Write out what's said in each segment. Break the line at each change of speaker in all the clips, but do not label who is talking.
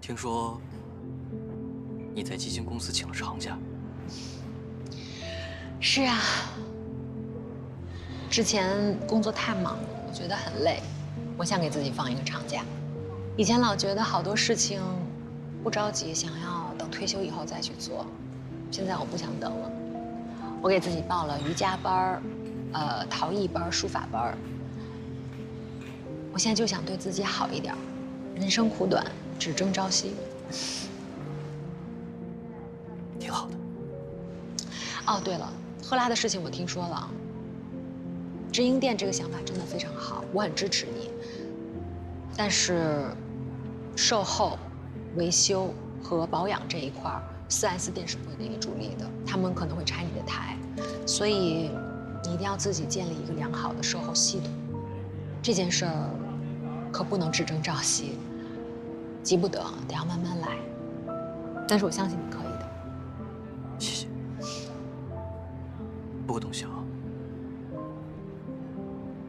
听说你在基金公司请了长假。
是啊，之前工作太忙了，我觉得很累，我想给自己放一个长假。以前老觉得好多事情不着急，想要等退休以后再去做，现在我不想等了。我给自己报了瑜伽班陶艺班、书法班。我现在就想对自己好一点，人生苦短，只争朝夕。
挺好的。
哦，对了，赫拉的事情我听说了。直营店这个想法真的非常好，我很支持你。但是，售后、维修和保养这一块，4S店是不会给你助力的，他们可能会拆你的台，所以你一定要自己建立一个良好的售后系统。这件事儿可不能只争朝夕，急不得，得要慢慢来。但是我相信你可以的。
谢谢。不过董晓，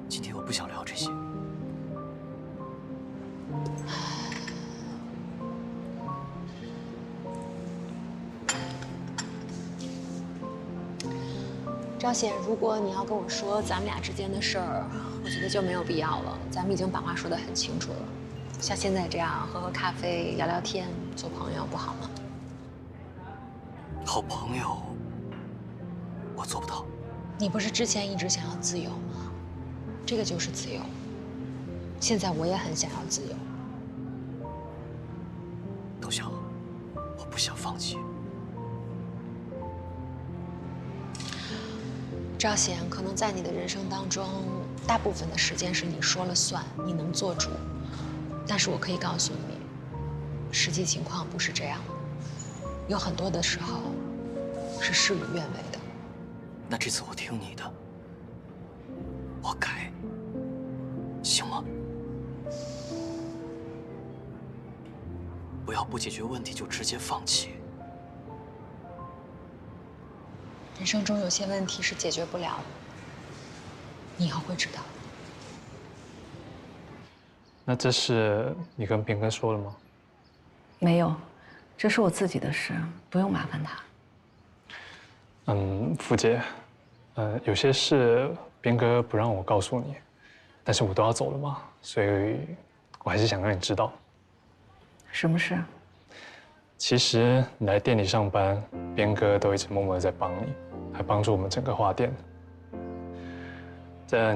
今天我不想聊这些。
赵显，如果你要跟我说咱们俩之间的事儿，我觉得就没有必要了。咱们已经把话说得很清楚了，像现在这样喝喝咖啡、聊聊天、做朋友，不好吗？
好朋友，我做不到。
你不是之前一直想要自由吗？这个就是自由。现在我也很想要自由。
董晓，我不想放弃。
赵显，可能在你的人生当中，大部分的时间是你说了算，你能做主。但是我可以告诉你，实际情况不是这样的，有很多的时候是事与愿违的。
那这次我听你的，我改，行吗？不要不解决问题就直接放弃。
人生中有些问题是解决不了的，你以后会知道。
那这事你跟边哥说了吗？
没有，这是我自己的事，不用麻烦他。
傅姐，有些事边哥不让我告诉你，但是我都要走了嘛，所以我还是想让你知道。
什么事？
其实你来店里上班，边哥都一直默默地在帮你，还帮助我们整个花店。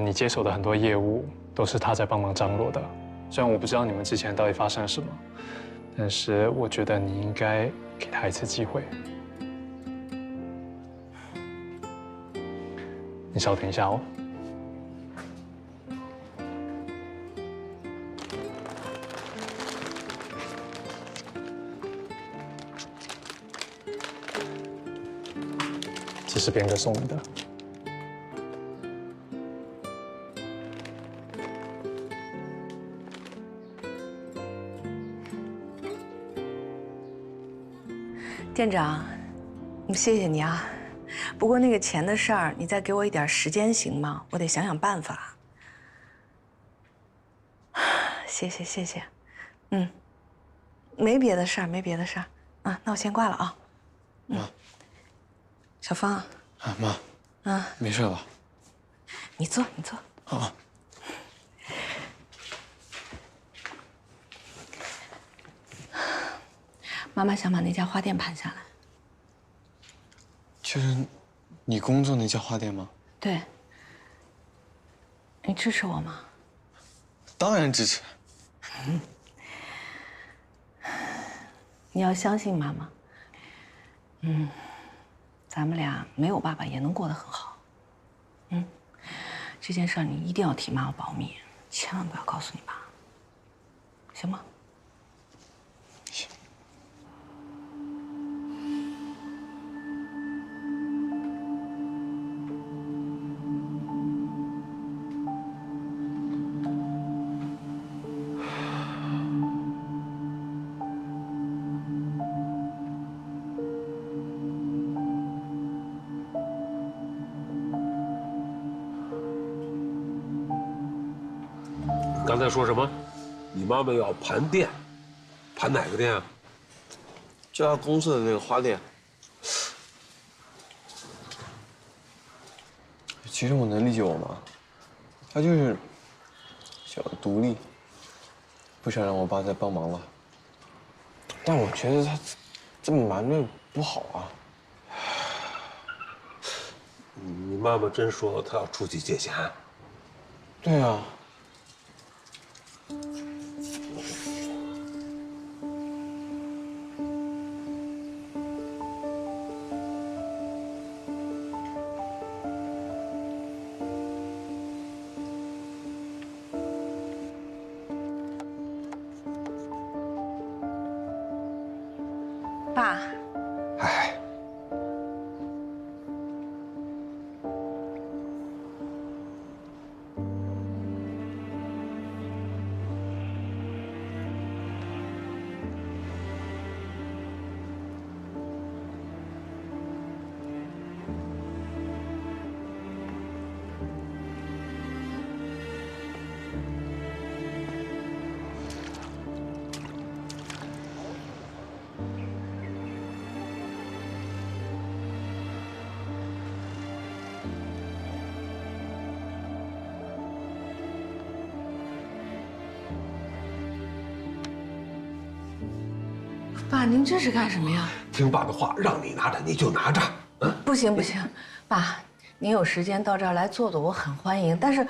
你接手的很多业务都是他在帮忙张罗的。虽然我不知道你们之前到底发生了什么，但是我觉得你应该给他一次机会。你稍等一下哦。这是边哥送你的。
店长，谢谢你啊。不过那个钱的事儿，你再给我一点时间行吗？我得想想办法。谢谢谢谢，没别的事儿，没别的事儿。那我先挂了啊。
妈，
小芳。
啊妈，没事吧？
你坐，你坐。
啊。
妈妈想把那家花店盘下来。
就是你工作那家花店吗？
对。你支持我吗？
当然支持。
你要相信妈妈。咱们俩没有爸爸也能过得很好。这件事儿你一定要替妈妈保密，千万不要告诉你爸，行吗？
行。
刚才说什么？你妈妈要盘店，盘哪个店啊？
就他公司的那个花店。其实我能理解我妈，她就是想要独立，不想让我爸再帮忙了。但我觉得她这么瞒着不好啊。
你妈妈真说她要出去借钱？
对啊。
爸，
哎，
爸，您这是干什么呀？
听爸的话，让你拿着你就拿着。
不行不行，爸，您有时间到这儿来坐坐，我很欢迎。但是，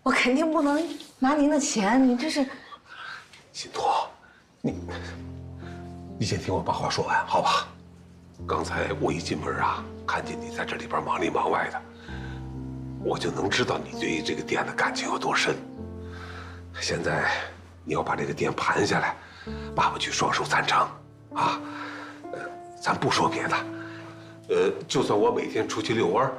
我肯定不能拿您的钱，你这是……
心托，你先听我把话说完，好吧？刚才我一进门啊，看见你在这里边忙里忙外的，我就能知道你对于这个店的感情有多深。现在你要把这个店盘下来，爸爸去双手赞成啊。咱不说别的，就算我每天出去遛弯，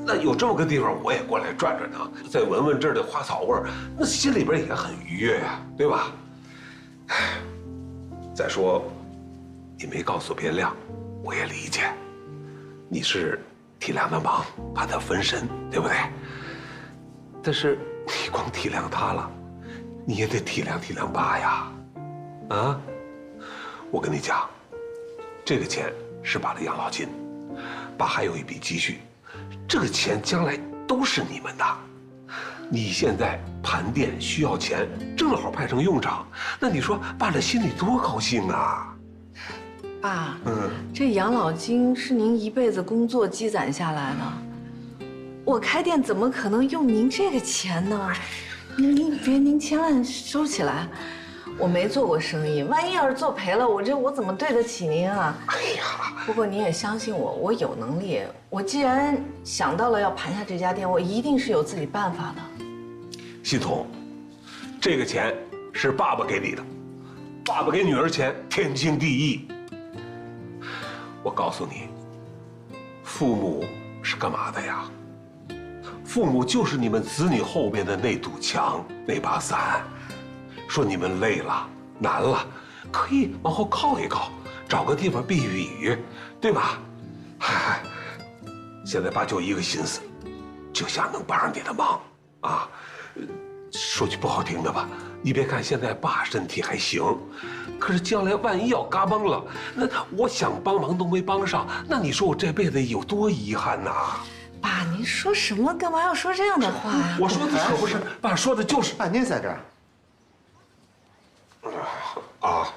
那有这么个地方我也过来转转呢，再闻闻这儿的花草味儿，那心里边也很愉悦呀，对吧？再说，你没告诉边亮，我也理解，你是体谅他忙，怕他分神，对不对？但是你光体谅他了，你也得体谅体谅爸呀，啊！我跟你讲，这个钱是爸的养老金，爸还有一笔积蓄，这个钱将来都是你们的。你现在盘店需要钱，正好派上用场，那你说爸这心里多高兴啊！
爸，这养老金是您一辈子工作积攒下来的，我开店怎么可能用您这个钱呢？您千万收起来。我没做过生意，万一要是做赔了，我怎么对得起您啊？
哎呀，
不过您也相信我，我有能力。我既然想到了要盘下这家店，我一定是有自己办法的。
系统，这个钱是爸爸给你的，爸爸给女儿钱天经地义。我告诉你，父母是干嘛的呀？父母就是你们子女后边的那堵墙，那把伞。说你们累了、难了，可以往后靠一靠，找个地方避避雨，对吧？嗨，现在爸就一个心思，就想能帮上你的忙啊。说句不好听的吧，你别看现在爸身体还行，可是将来万一要嘎嘣了，那我想帮忙都没帮上，那你说我这辈子有多遗憾呐？
爸，您说什么？干嘛要说这样的话呀？
我说的可不是，爸说的就是。
爸，您在这儿。
啊！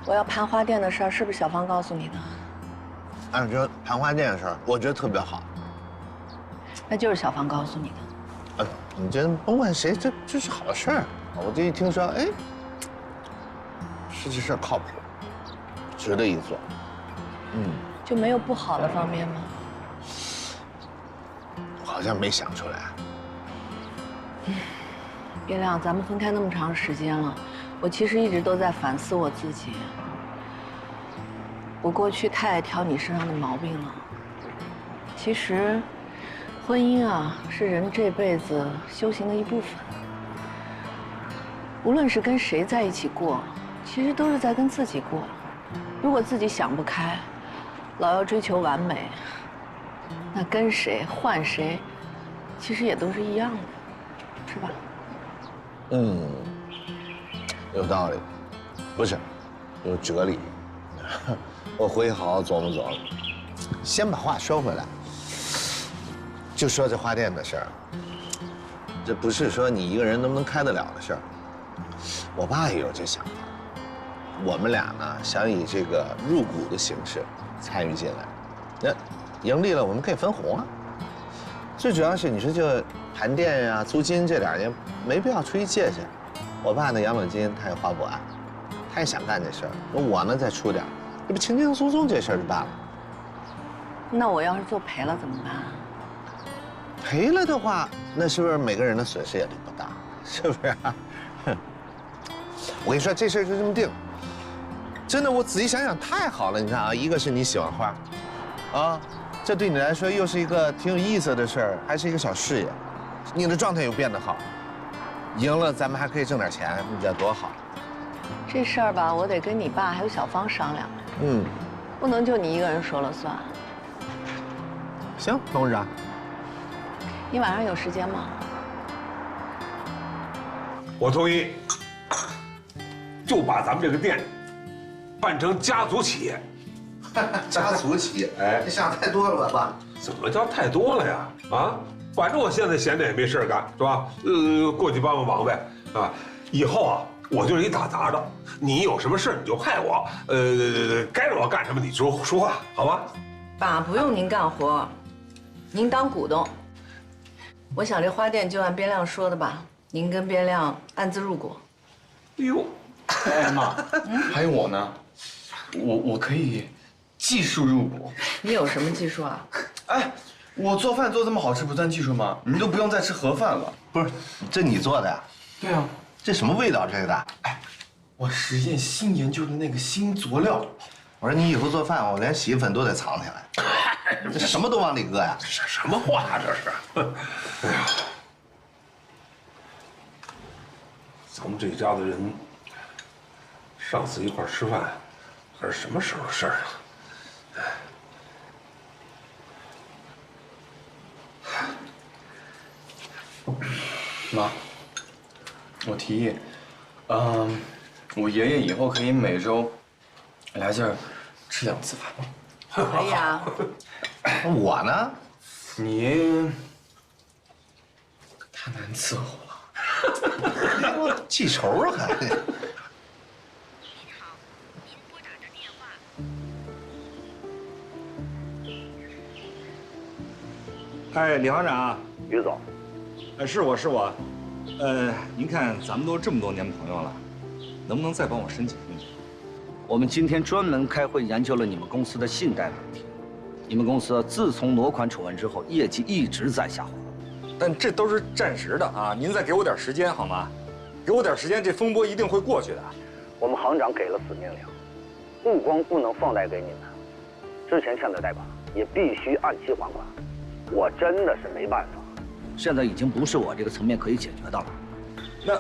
我要盘花店的事儿，是不是小芳告诉你的？
按说盘花店的事儿，我觉得特别好。
那就是小芳告诉你的。
你这甭管谁，这是好事儿。我这一听说，哎，是这事儿靠谱，值得一做。
就没有不好的方面吗？
我好像没想出来。
月亮，咱们分开那么长时间了，我其实一直都在反思我自己。我过去太爱挑你身上的毛病了。其实，婚姻啊，是人这辈子修行的一部分。无论是跟谁在一起过，其实都是在跟自己过。如果自己想不开，老要追求完美，那跟谁换谁，其实也都是一样的，是吧？
有道理。不是，有哲理。我回去好好琢磨琢磨。先把话说回来，就说这花店的事儿，这不是说你一个人能不能开得了的事儿。我爸也有这想法，我们俩呢想以这个入股的形式参与进来，那盈利了我们可以分红啊。最主要是你说这盘店呀、租金这点也没必要出一界限。我爸那养老金他也花不完，他也想干这事儿，我呢再出点，这不轻轻松松这事儿就办了。
那我要是做赔了怎么办？
赔了的话，那是不是每个人的损失也都不大？是不是啊？哼，我跟你说，这事儿就这么定。真的，我仔细想想，太好了。你看啊，一个是你喜欢花，啊，这对你来说又是一个挺有意思的事儿，还是一个小事业，你的状态又变得好，赢了咱们还可以挣点钱，你这多好。
这事儿吧，我得跟你爸还有小芳商量。
嗯，
不能就你一个人说了算。
行，董事长，
你晚上有时间吗？
我同意，就把咱们这个店办成家族企业。
家族企业，哎，你想太多了吧？
怎么叫太多了呀？啊，反正我现在闲着也没事干，是吧？过去帮帮忙呗，啊，以后啊，我就是一打杂的，你有什么事你就派我，该让我干什么你说话，好吧？
爸，不用您干活，您当股东。我想这花店就按边亮说的吧，您跟边亮暗自入股。
哎呦，
哎妈，还有我呢，我可以技术入股。
你有什么技术啊？
哎，我做饭做这么好吃，不算技术吗？你都不用再吃盒饭了。
不是，这你做的呀？
对啊，
这什么味道？这个？
哎，我实验新研究的那个新佐料。
我说你以后做饭，我连洗衣粉都得藏起来。这什么都往里搁呀？
什么话这是？哎呀，咱们这家的人，上次一块吃饭，还是什么时候的事儿啊？
妈，我提议，我爷爷以后可以每周来这儿吃2次饭。
可以啊。
我呢？
你爷爷太难伺候了。
你给我记仇啊还？
哎，李行长，
于总，
是我，您看咱们都这么多年朋友了，能不能再帮我申请申请？
我们今天专门开会研究了你们公司的信贷问题。你们公司自从挪款丑闻之后，业绩一直在下滑。
但这都是暂时的啊，您再给我点时间好吗？给我点时间，这风波一定会过去的。
我们行长给了死命令，不光不能放贷给你们，之前欠的贷款也必须按期还款。我真的是没办法，现在已经不是我这个层面可以解决的了。
那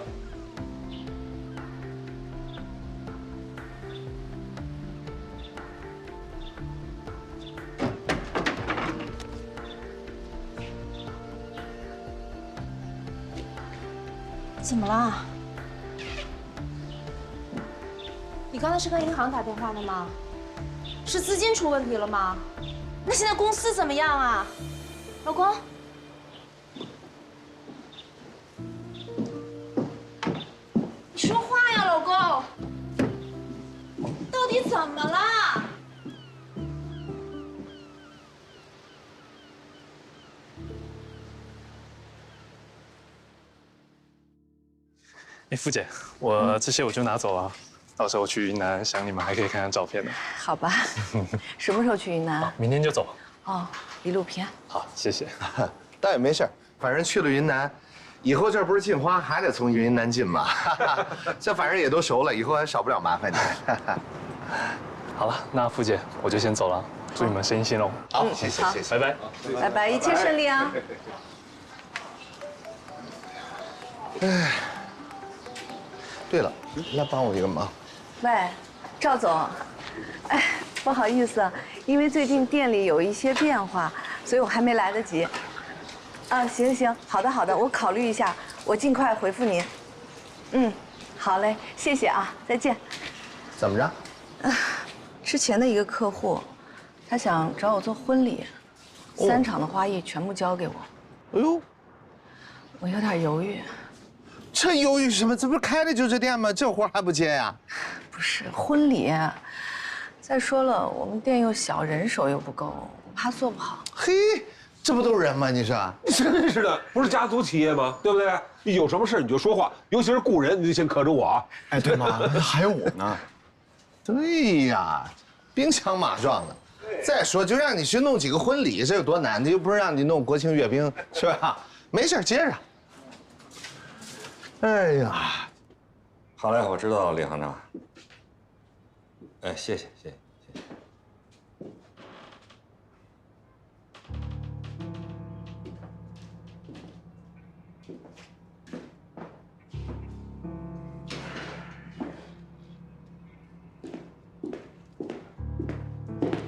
怎么了？你刚才是跟银行打电话的吗？是资金出问题了吗？那现在公司怎么样啊，老公？你说话呀，老公！到底怎么了？
哎，傅姐，我这些我就拿走了，到时候去云南想你们还可以看看照片呢。
好吧。什么时候去云南？
明天就走。
哦，一路平安。
好，谢谢。
倒也没事，反正去了云南，以后这不是进花还得从云南进吗？这反正也都熟了，以后还少不了麻烦你。
好了，那傅姐我就先走了，祝你们生意兴隆。
好，谢谢，
拜拜。
拜拜，一切顺利啊！
哎，对了，来帮我一个忙。
喂，赵总，哎，不好意思，因为最近店里有一些变化，所以我还没来得及。啊，行，好的，我考虑一下，我尽快回复您。好嘞，谢谢啊，再见。
怎么着？
之前的一个客户，他想找我做婚礼，3场的花艺全部交给我。
哎呦，
我有点犹豫。
这犹豫什么？这不是开的就这店吗？这活还不接呀？
不是婚礼，再说了，我们店又小，人手又不够，我怕做不好。
嘿，这不都是人吗？你说，
真是的，不是家族企业吗？对不对？有什么事你就说话，尤其是雇人，你就先可着我。
哎，对吗？还有我呢。对呀，兵强马壮的。再说，就让你去弄几个婚礼，这有多难？这又不是让你弄国庆阅兵，是吧？没事，接着。哎呀，
好嘞，我知道了，李行长。哎，谢谢，谢谢，谢谢。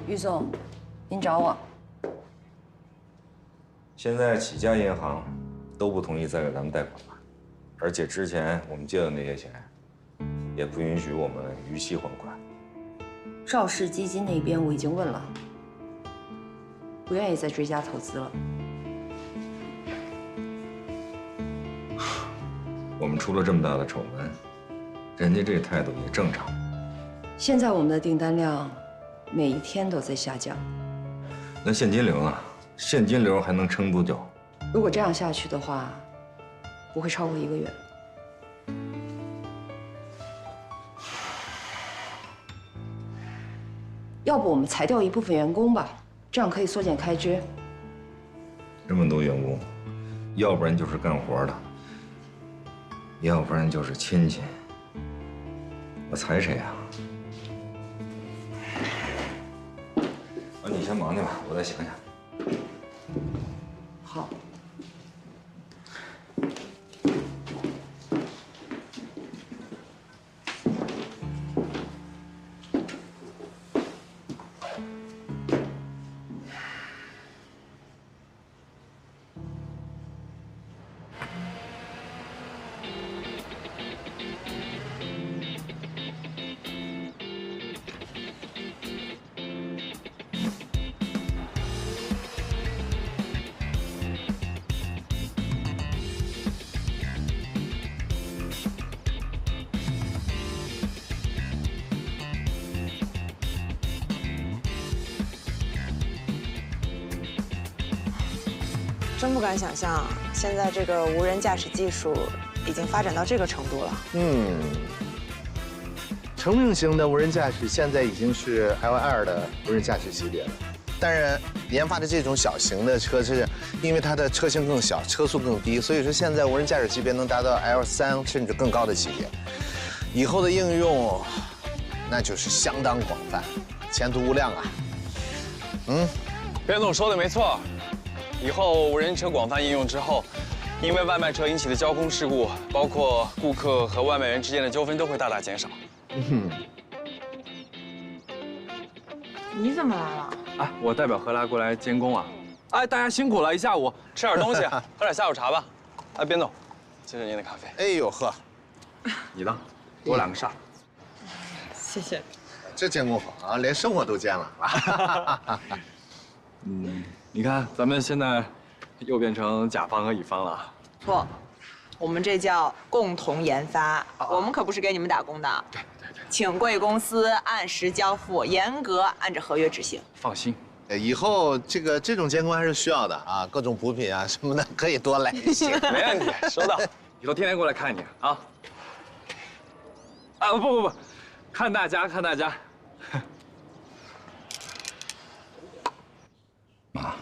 于总，您找我。
现在几家银行都不同意再给咱们贷款了，而且之前我们借的那些钱，也不允许我们逾期还款。
赵氏基金那边我已经问了，不愿意再追加投资了。
我们出了这么大的丑闻，人家这态度也正常。
现在我们的订单量每一天都在下降。
那现金流呢？现金流还能撑多久？
如果这样下去的话，不会超过1个月。要不我们裁掉一部分员工吧，这样可以缩减开支。
这么多员工，要不然就是干活的，要不然就是亲戚。我裁谁啊？你先忙去吧，我再想想。
好。
真不敢想象，现在这个无人驾驶技术已经发展到这个程度了。
成名型的无人驾驶现在已经是 L2的无人驾驶级别了。当然，研发的这种小型的车是因为它的车型更小，车速更低，所以说现在无人驾驶级别能达到 L3甚至更高的级别。以后的应用，那就是相当广泛，前途无量啊。
边总说的没错。以后无人车广泛应用之后，因为外卖车引起的交通事故，包括顾客和外卖员之间的纠纷都会大大减少。
你怎么来了？
哎，我代表何来过来监工啊。哎，大家辛苦了，一下午
吃点东西，喝点下午茶吧。哎，边总，谢谢您的咖啡。
哎呦呵，
你呢？给我2个煞。
谢谢。
这监工好啊，连生活都兼了。
你看，咱们现在又变成甲方和乙方了。
错，我们这叫共同研发，我们可不是给你们打工的。对，请贵公司按时交付，严格按照合约执行。
放心，
以后这种监工还是需要的啊，各种补品啊什么的可以多来一些。
没问题，收到。
以后天天过来看你啊。啊不，看大家。
妈，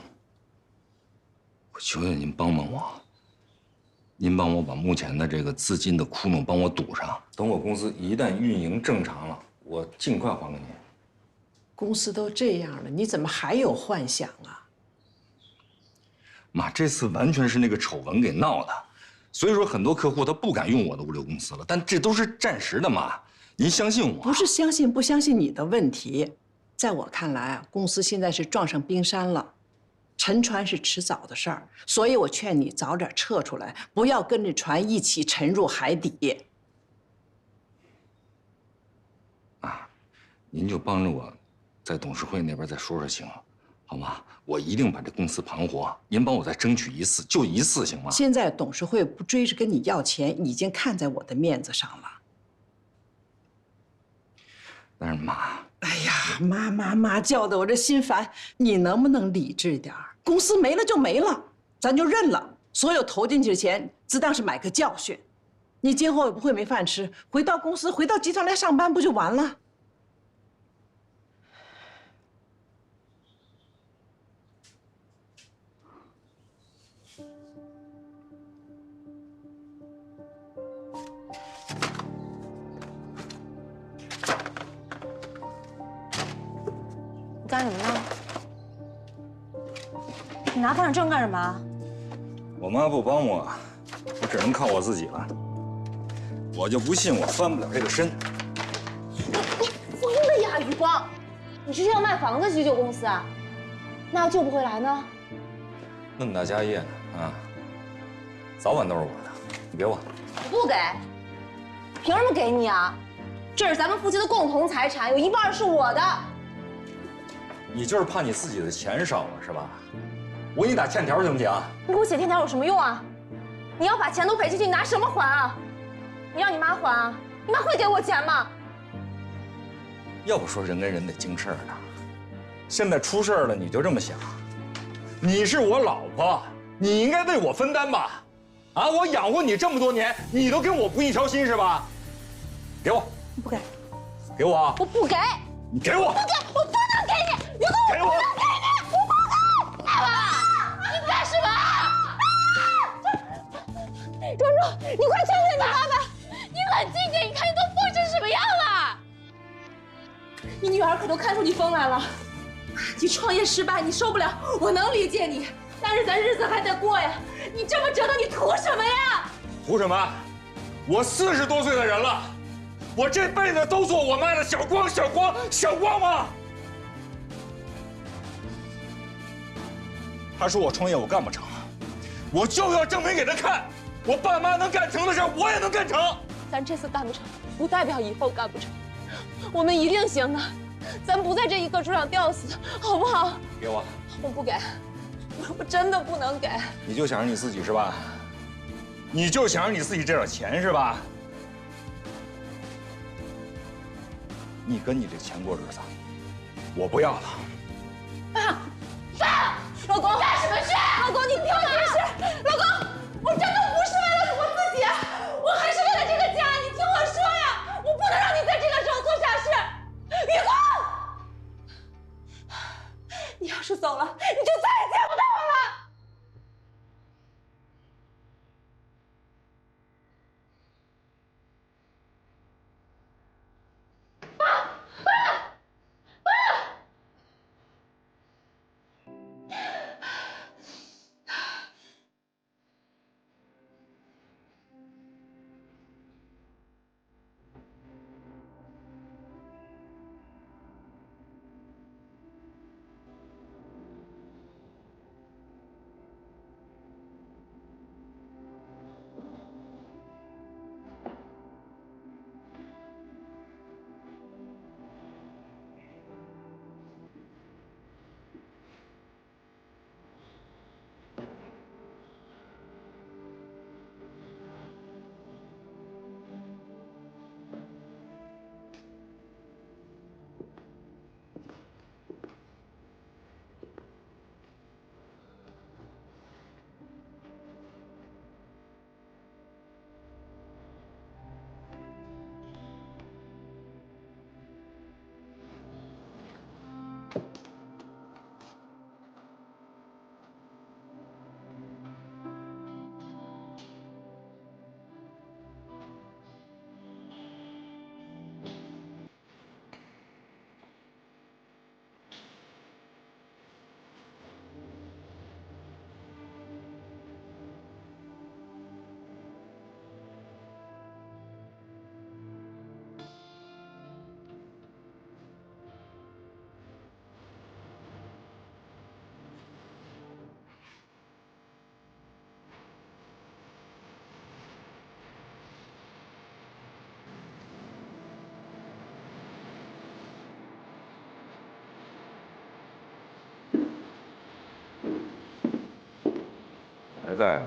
我求求您帮帮我，您帮我把目前的这个资金的窟窿帮我堵上。等我公司一旦运营正常了，我尽快还给您。
公司都这样了，你怎么还有幻想啊？
妈，这次完全是那个丑闻给闹的，所以说很多客户他不敢用我的物流公司了，但这都是暂时的，妈，您相信我。
不是相信不相信你的问题，在我看来啊，公司现在是撞上冰山了。沉船是迟早的事儿，所以我劝你早点撤出来，不要跟着船一起沉入海底。
您就帮着我，在董事会那边再说说情，好吗？我一定把这公司盘活，您帮我再争取一次，就一次行吗？
现在董事会不追着跟你要钱，已经看在我的面子上了。
但是妈，
哎呀，妈叫的我这心烦，你能不能理智点儿？公司没了就没了，咱就认了。所有投进去的钱，自当是买个教训。你今后也不会没饭吃，回到公司，回到集团来上班，不就完了？
你干什么呢？你拿干扰证干什么？
我妈不帮我，我只能靠我自己了。我就不信我翻不了这个身。
你疯了呀，余光！你是要卖房子去救公司啊？那要救不回来呢？
那么大家业呢？啊，早晚都是我的，你给我。
我不给，凭什么给你啊？这是咱们夫妻的共同财产，有一半是我的。
你就是怕你自己的钱少了是吧？我给你打欠条行不行？
你给我写欠条有什么用啊？你要把钱都赔进去，你拿什么还啊？你让你妈还啊？你妈会给我钱吗？
要不说人跟人得经事儿呢，现在出事儿了你就这么想？你是我老婆，你应该为我分担吧？啊，我养活你这么多年，你都跟我不一条心是吧？给我！
我不给。
给我啊！
我不给。
你给我！
不给！我不能给你！余光，
给我！
不能给你！我不给！爸爸，你干什么？庄庄，你快劝劝你爸爸！你冷静点，你看你都疯成什么样了！你女儿可都看出你疯来了。你创业失败，你受不了，我能理解你，但是咱日子还得过呀。你这么折腾，你图什么呀？
图什么？我40多岁的人了，我这辈子都做我妈的小光吗？他说我创业我干不成，我就要证明给他看，我爸妈能干成的事我也能干成。
咱这次干不成，不代表以后干不成，我们一定行的。咱不在这一棵树上吊死，好不好？
给我！
我不给，我真的不能给。
你就想着你自己是吧？你就想着你自己这点钱是吧？你跟你这钱过日子，我不要了。
爸，老公干什么去？老公，你听我解释。老公，我真的不是为了我自己，我还是为了这个家。你听我说呀，我不能让你在这个时候做傻事。余光，你要是走了，你就再也见不到我了。
还在。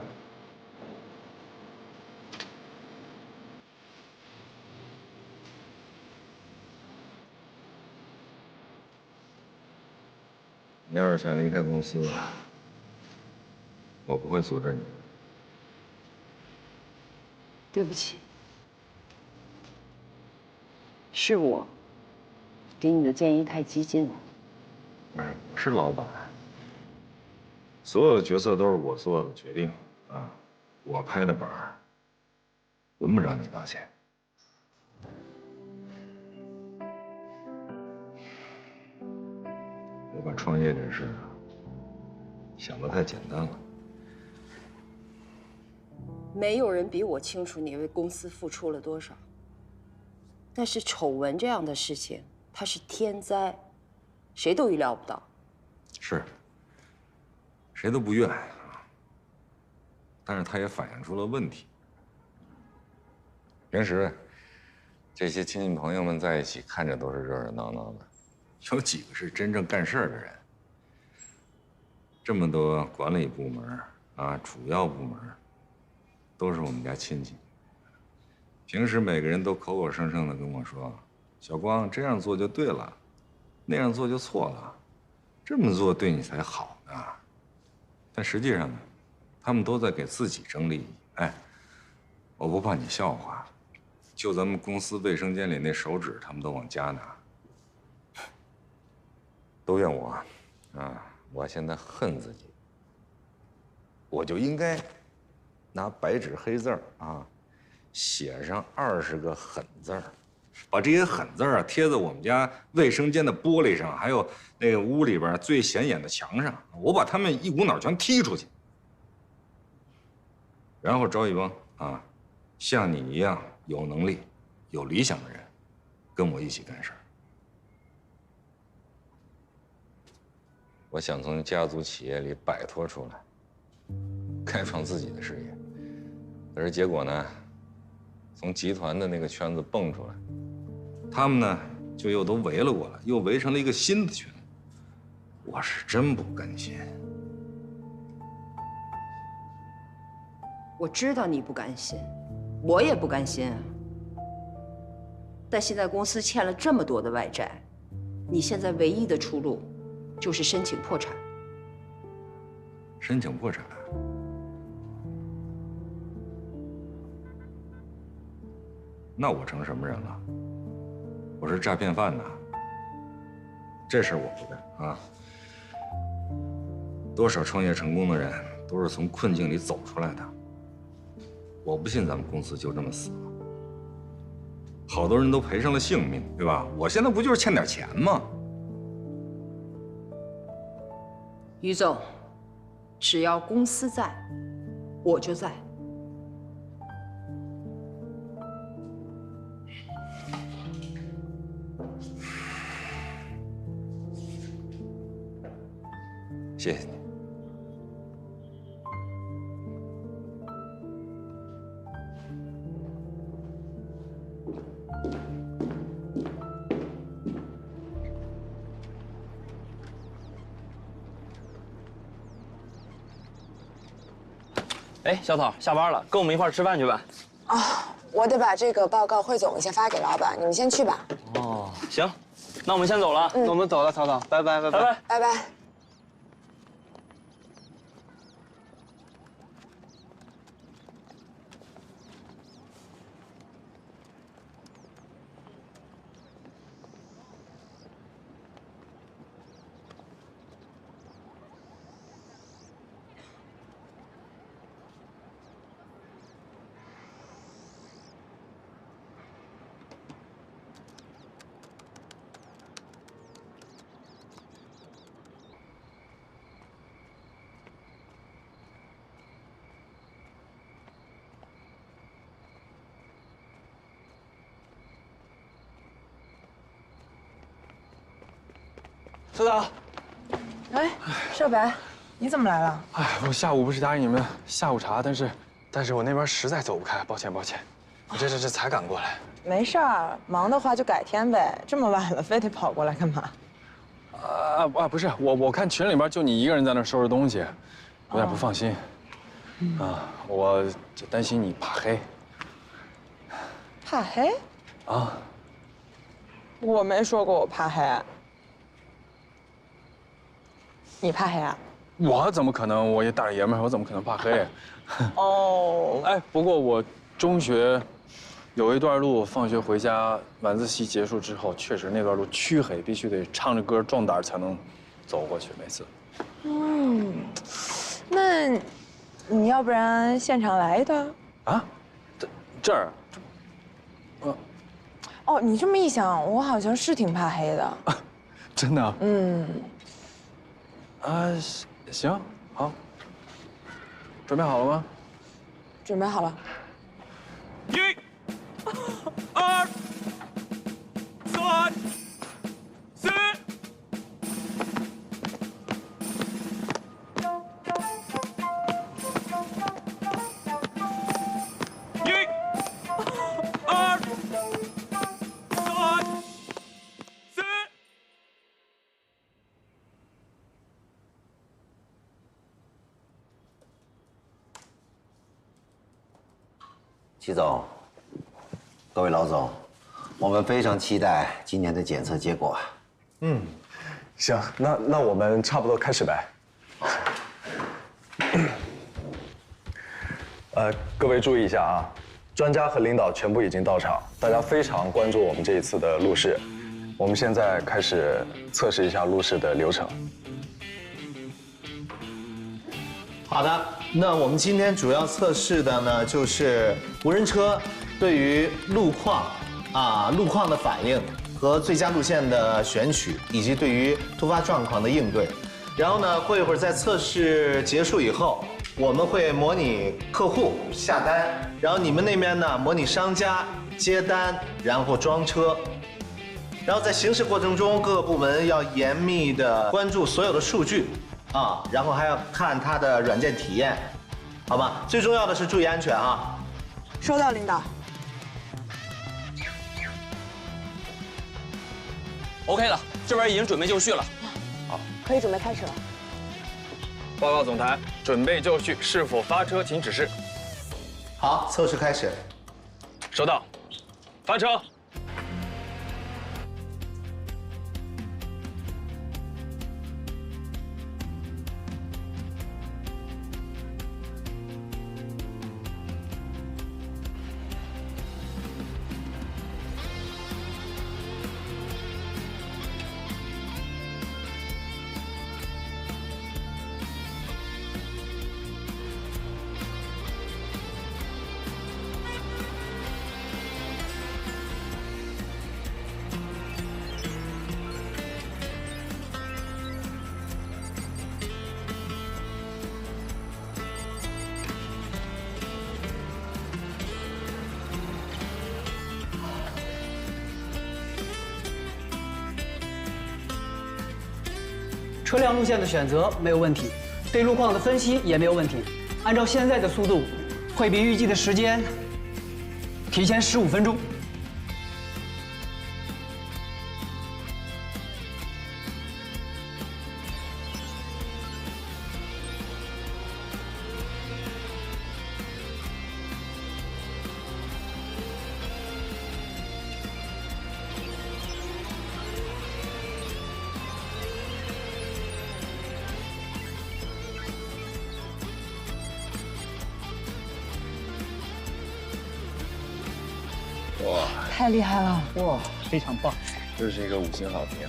你要是想离开公司，我不会阻止你。
对不起，是我给你的建议太激进了。
我是老板，所有的决策都是我做的决定啊，我拍的板儿，轮不着你道歉。我把创业这事想得太简单了。
没有人比我清楚你为公司付出了多少。但是丑闻这样的事情，它是天灾，谁都预料不到。
是，谁都不愿啊。但是它也反映出了问题。平时这些亲戚朋友们在一起，看着都是热热闹闹的，有几个是真正干事儿的人？这么多管理部门啊，主要部门。都是我们家亲戚，平时每个人都口口声声的跟我说：“小光这样做就对了，那样做就错了，这么做对你才好呢。”但实际上呢，他们都在给自己争利益。哎，我不怕你笑话，就咱们公司卫生间里那手纸，他们都往家拿，都怨我啊！我现在恨自己，我就应该。拿白纸黑字啊，写上20个狠字儿，把这些狠字儿啊贴在我们家卫生间的玻璃上，还有那个屋里边最显眼的墙上，我把他们一股脑全踢出去，然后招一帮啊，像你一样有能力、有理想的人，跟我一起干事儿。我想从家族企业里摆脱出来，开创自己的事业。可是结果呢，从集团的那个圈子蹦出来，他们呢就又都围了过来，又围成了一个新的圈。我是真不甘心。
我知道你不甘心，我也不甘心啊。但现在公司欠了这么多的外债，你现在唯一的出路就是申请破产。
申请破产？那我成什么人了？我是诈骗犯呐！这事儿我不干啊！多少创业成功的人都是从困境里走出来的。我不信咱们公司就这么死了。好多人都赔上了性命，对吧？我现在不就是欠点钱吗？
于总，只要公司在，我就在。
谢谢你。
哎，小草，下班了，跟我们一块儿吃饭去吧。
啊，我得把这个报告汇总一下发给老板，你们先去吧。
哦，行，那我们先走了。那我们走了，草草，拜拜，拜拜，
拜拜。
曹导，
哎，少白，你怎么来了？
哎，我下午不是答应你们下午茶，但是我那边实在走不开，抱歉。我这才赶过来。
没事儿，忙的话就改天呗。这么晚了，非得跑过来干嘛？
不是，我看群里边就你一个人在那收拾东西，有点不放心。
我就担心你怕黑。
怕黑？
啊？
我没说过我怕黑。你怕黑啊？
我怎么可能？我一大爷们儿，我怎么可能怕黑？
哦。
哎，不过我中学有一段路，放学回家，晚自习结束之后，确实那段路黢黑，必须得唱着歌壮胆才能走过去，每次。
那你要不然现场来一段？
啊？这儿？
哦，你这么一想，我好像是挺怕黑的。
真的？行，好。准备好了吗？
准备好了。
1、2、3、4。
齐总，各位老总，我们非常期待今年的检测结果。
行，那我们差不多开始呗。各位注意一下啊，专家和领导全部已经到场，大家非常关注我们这一次的路试。我们现在开始测试一下路试的流程。
好的，那我们今天主要测试的呢，就是无人车对于路况的反应和最佳路线的选取，以及对于突发状况的应对。然后呢，过一会儿在测试结束以后，我们会模拟客户下单，然后你们那边呢模拟商家接单，然后装车。然后在行驶过程中，各个部门要严密的关注所有的数据。然后还要看它的软件体验，好吧？最重要的是注意安全啊！
收到，领导。
OK 了，这边已经准备就绪了。
好，可以准备开始了。
报告总台，准备就绪，是否发车，请指示。
好，测试开始。
收到，发车。
车辆路线的选择没有问题，对路况的分析也没有问题。按照现在的速度，会比预计的时间提前15分钟。
哇，
太厉害了！
哇，非常棒，
这是一个5星好评。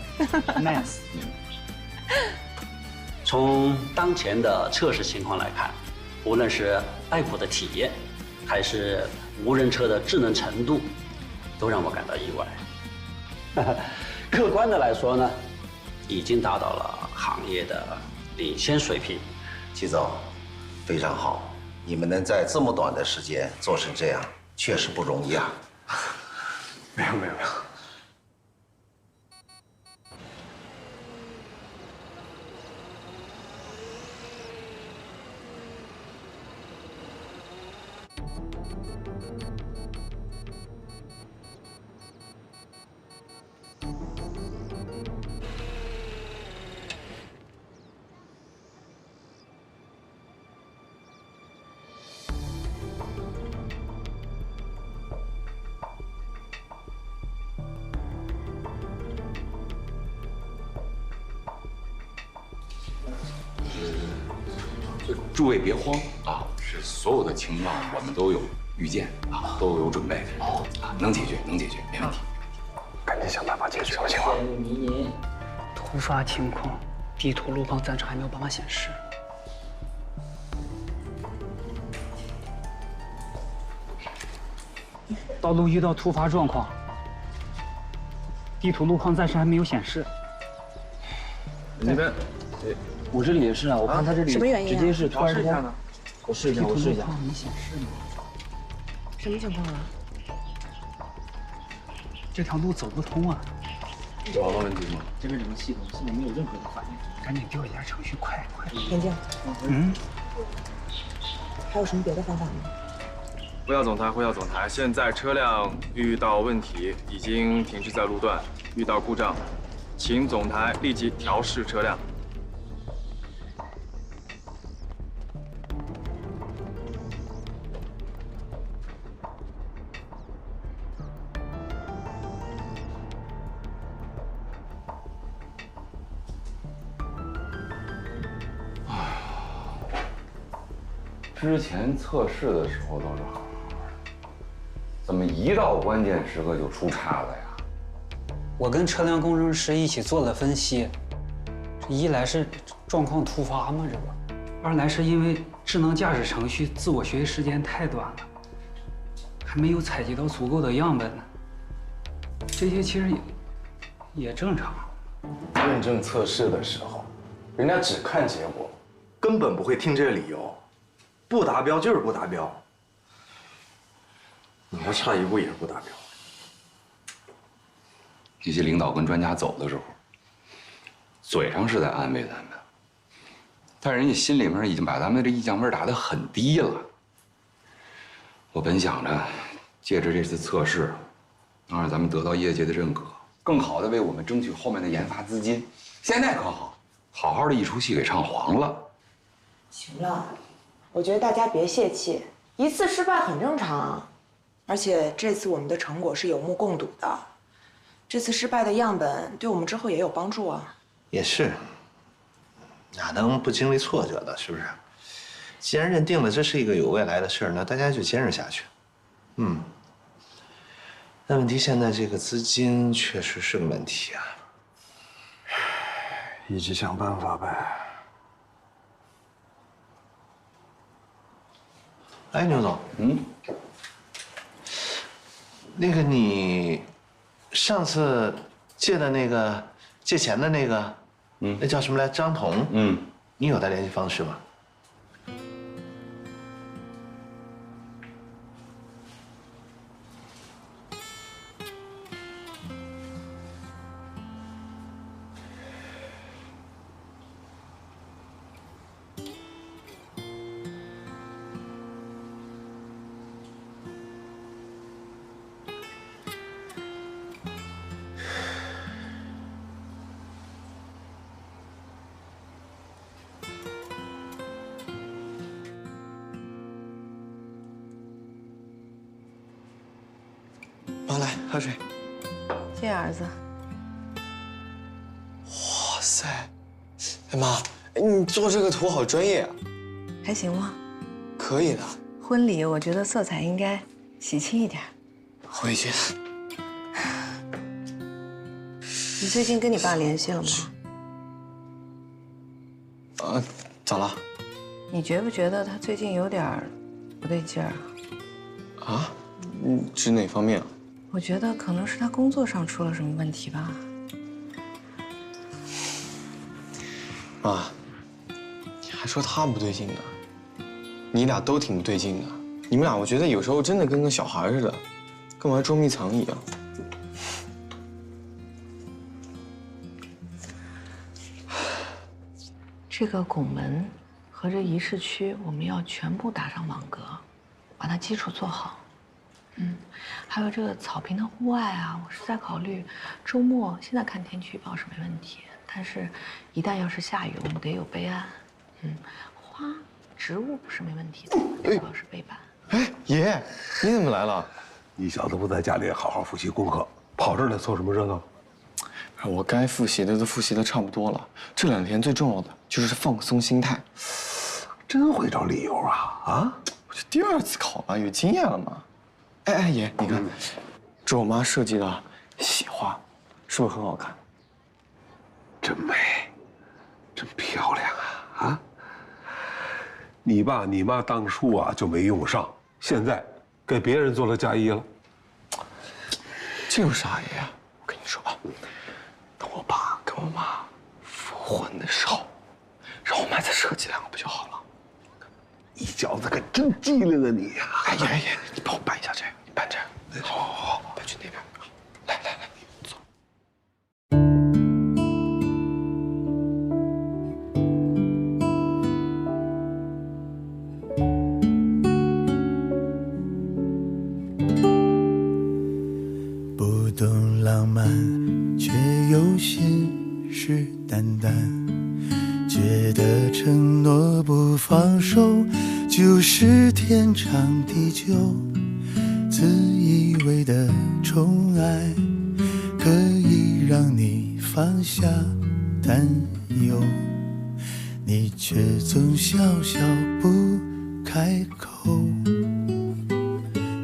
Nice。
从当前的测试情况来看，无论是爱普的体验，还是无人车的智能程度，都让我感到意外。客观的来说呢，已经达到了行业的领先水平。
齐总，非常好，你们能在这么短的时间做成这样，确实不容易啊。
没有。
诸位别慌啊，是所有的情况我们都有预见啊，都有准备啊，能解决，能解决，没问题。
赶紧想办法解决吧，秦华。
突发情况，地图路况暂时还没有办法显示。道路遇到突发状况，地图路况暂时还没有显示。
那边，我这里也是啊，我看他这里
什么原因啊？
直接是突然之间，我试一下，我试一下。
没显示呢。
什么情况啊？
这条路走不通啊！
有什么问题吗？
这边整个系统现在没有任何的反应，
赶紧调一下程序，快！
田静，还有什么别的方法吗？
呼叫总台，呼叫总台，现在车辆遇到问题，已经停滞在路段，遇到故障，请总台立即调试车辆。
之前测试的时候都是好好的，怎么一到关键时刻就出岔子呀？
我跟车辆工程师一起做了分析，这一来是状况突发嘛，这不；二来是因为智能驾驶程序自我学习时间太短了，还没有采集到足够的样本呢。这些其实也正常。
认证测试的时候，人家只看结果，根本不会听这个理由。不达标就是不达标，你还差一步也是不达标。
那些领导跟专家走的时候，嘴上是在安慰咱们，但人家心里面已经把咱们这意向分打得很低了。我本想着借着这次测试，能让咱们得到业界的认可，更好的为我们争取后面的研发资金。现在可好，好好的一出戏给唱黄了。
行了。我觉得大家别泄气，一次失败很正常，而且这次我们的成果是有目共睹的，这次失败的样本对我们之后也有帮助啊。
也是，哪能不经历挫折的，是不是？既然认定了这是一个有未来的事儿，那大家就坚持下去。但问题现在这个资金确实是个问题啊。
一起想办法呗。
哎，牛总，那个你上次借的那个借钱的那个，那叫什么来？张彤，你有他联系方式吗？
妈，来喝水。
谢谢儿子。
哇塞，哎妈，你做这个图好专业啊！
还行吗？
可以的。
婚礼我觉得色彩应该喜庆一点。
回去。
你最近跟你爸联系了吗？
咋了？
你觉不觉得他最近有点不对劲儿啊？
啊？指哪方面啊？
我觉得可能是他工作上出了什么问题吧。
妈，你还说他不对劲呢？你俩都挺不对劲的。你们俩，我觉得有时候真的跟个小孩似的，跟玩捉迷藏一样。
这个拱门和这仪式区，我们要全部打上网格，把它基础做好。还有这个草坪的户外啊，我是在考虑周末，现在看天气预报是没问题，但是一旦要是下雨，我们得有备案。花植物不是没问题的，主要是背板。
哎，爷，你怎么来了？
你小子不在家里好好复习功课，跑这儿来凑什么热闹？
我该复习的都复习的差不多了，这2天最重要的就是放松心态。
真会找理由啊！啊，
我这第2次考了，有经验了嘛。哎，爷，你看，这我妈设计的喜画，是不是很好看？
真美，真漂亮啊！啊，你爸你妈当初啊就没用上，现在给别人做了嫁衣了。
这有啥爷？我跟你说吧，等我爸跟我妈复婚的时候，让我妈再设计2个不就好了？
你小子可真机灵啊你呀！
哎，爷，你帮我办一下这个，你办这个。好，搬去那边。来，走。
不懂浪漫，却又信誓旦旦，觉得承诺不放手就是天长地久，自以为的宠爱可以让你放下担忧，你却总笑笑不开口，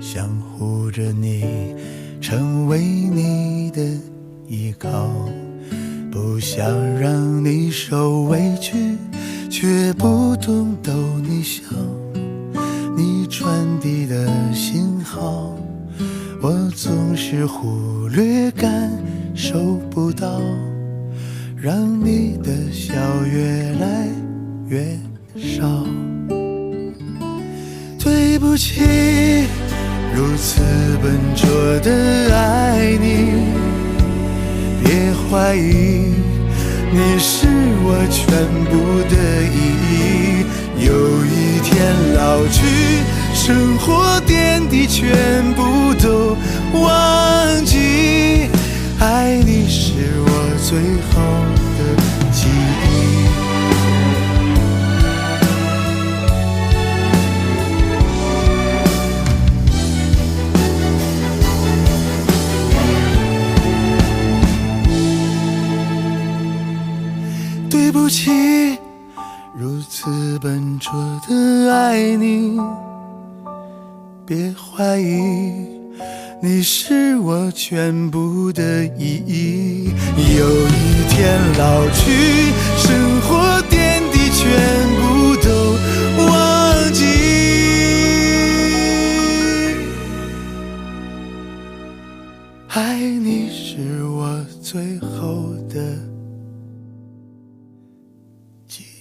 想护着你，成为你的依靠，不想让你受委屈，却不懂逗你笑，你传递的信号，我总是忽略感受不到，让你的笑越来越少。对不起，如此笨拙的爱你，别怀疑，你是我全部的意义。有一天老去，生活点滴全部都忘记，爱你是我最后的记忆。对不起，如此笨拙的爱你，别怀疑，你是我全部的意义。有一天老去，生活点滴全部都忘记，爱你是我最后的记忆。